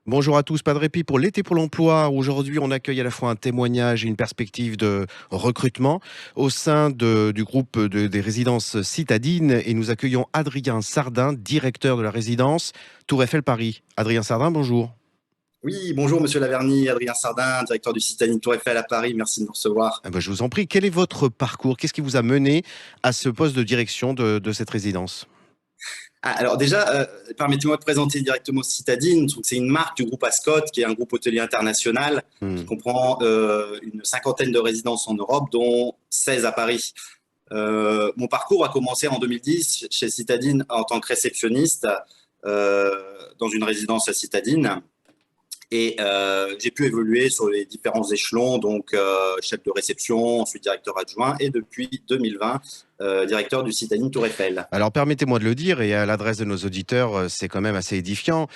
Bonjour à tous, pas de répit pour l'été pour l'emploi. Aujourd'hui, on accueille à la fois un témoignage et une perspective de recrutement au sein du groupe des résidences citadines. Et nous accueillons Adrien Sardin, directeur de la résidence Tour Eiffel Paris. Adrien Sardin, bonjour. Oui, bonjour Monsieur Laverny, Adrien Sardin, directeur du Citadine Tour Eiffel à Paris. Merci de nous recevoir. Ah ben, je vous en prie, quel est votre parcours? Qu'est-ce qui vous a mené à ce poste de direction de cette résidence? Alors déjà, permettez-moi de présenter directement Citadine. Donc, c'est une marque du groupe Ascot, qui est un groupe hôtelier international qui Hmm. comprend une cinquantaine de résidences en Europe, dont 16 à Paris. Mon parcours a commencé en 2010 chez Citadine en tant que réceptionniste euh, dans une résidence à Citadine. Et j'ai pu évoluer sur les différents échelons, donc chef de réception, ensuite directeur adjoint, et depuis 2020, directeur du Citadine Tour Eiffel. Alors permettez-moi de le dire, et à l'adresse de nos auditeurs, c'est quand même assez édifiant.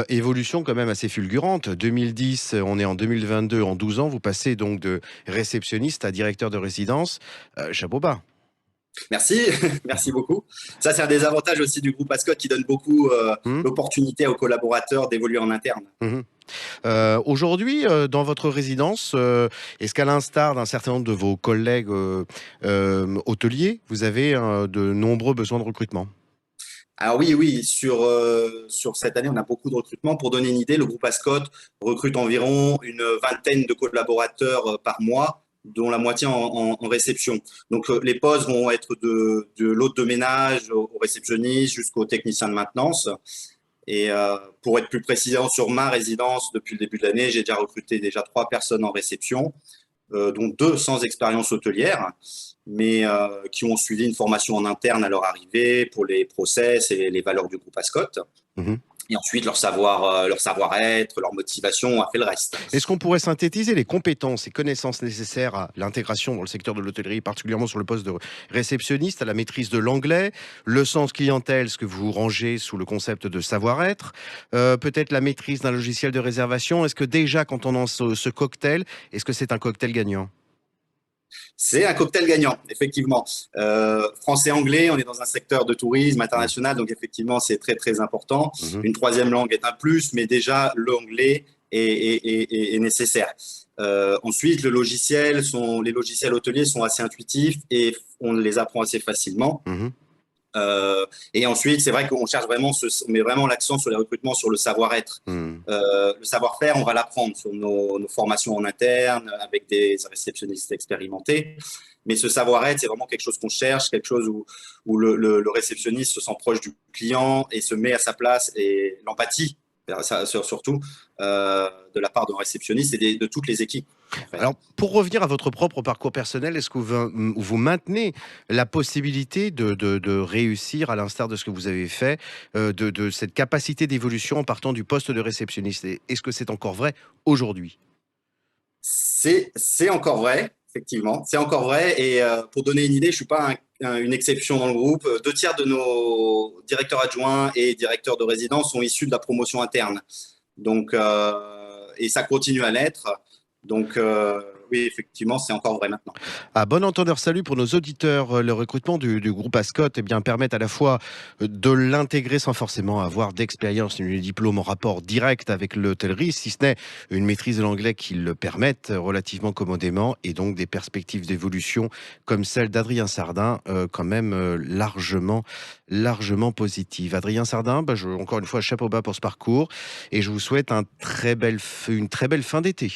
Évolution quand même assez fulgurante. 2010, on est en 2022, en 12 ans, vous passez donc de réceptionniste à directeur de résidence. Chapeau bas. Merci, merci beaucoup. Ça, c'est un des avantages aussi du groupe Ascot qui donne beaucoup Hum, l'opportunité aux collaborateurs d'évoluer en interne. mhm. Aujourd'hui, dans votre résidence, est-ce qu'à l'instar d'un certain nombre de vos collègues hôteliers, vous avez de nombreux besoins de recrutement? Alors oui, oui, sur cette année, on a beaucoup de recrutements. Pour donner une idée, le groupe Ascot recrute environ une vingtaine de collaborateurs par mois, dont la moitié en réception. Donc les postes vont être de l'hôte de ménage au réceptionniste jusqu'au technicien de maintenance. Et pour être plus précisément sur ma résidence, depuis le début de l'année, j'ai déjà recruté déjà 3 personnes en réception, dont 2 sans expérience hôtelière, mais qui ont suivi une formation en interne à leur arrivée pour les process et les valeurs du groupe Ascot. Mhm. Et ensuite, leur savoir-être, leur motivation a fait le reste. Est-ce qu'on pourrait synthétiser les compétences et connaissances nécessaires à l'intégration dans le secteur de l'hôtellerie, particulièrement sur le poste de réceptionniste, à la maîtrise de l'anglais, le sens clientèle, ce que vous rangez sous le concept de savoir-être, peut-être la maîtrise d'un logiciel de réservation? Est-ce que déjà, quand on lance ce cocktail, est-ce que c'est un cocktail gagnant? C'est un cocktail gagnant, effectivement. Français-anglais, on est dans un secteur de tourisme Mhm. international, donc effectivement, c'est très, très important. Mhm. Une troisième langue est un plus, mais déjà, l'anglais est nécessaire. Ensuite, les logiciels hôteliers sont assez intuitifs et on les apprend assez facilement. Mhm. Et ensuite, c'est vrai qu'on cherche vraiment, on met vraiment l'accent sur les recrutements, sur le savoir-être. Mhm. Le savoir-faire, on va l'apprendre sur nos formations en interne avec des réceptionnistes expérimentés. Mais ce savoir-être, c'est vraiment quelque chose qu'on cherche, quelque chose où le réceptionniste se sent proche du client et se met à sa place et l'empathie, surtout, de la part d'un réceptionniste et de toutes les équipes, en fait. Alors, pour revenir à votre propre parcours personnel, est-ce que vous maintenez la possibilité de réussir, à l'instar de ce que vous avez fait, de cette capacité d'évolution en partant du poste de réceptionniste? Et est-ce que c'est encore vrai aujourd'hui? C'est encore vrai, effectivement. C'est encore vrai. Et pour donner une idée, je suis pas une exception dans le groupe. 2 tiers de nos directeurs adjoints et directeurs de résidence sont issus de la promotion interne. Donc, et ça continue à l'être. Donc, oui, effectivement, c'est encore vrai maintenant. À bon entendeur, salut pour nos auditeurs. Le recrutement du groupe Ascot permet à la fois de l'intégrer sans forcément avoir d'expérience ni de diplôme en rapport direct avec l'hôtellerie, si ce n'est une maîtrise de l'anglais qui le permette relativement commodément, et donc des perspectives d'évolution comme celle d'Adrien Sardin, quand même largement positive. Adrien Sardin, encore une fois, chapeau bas pour ce parcours, et je vous souhaite une très belle fin d'été.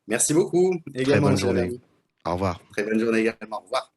Merci beaucoup Très également, bonne Monsieur journée. Laverny. Au revoir. Très bonne journée également. Au revoir.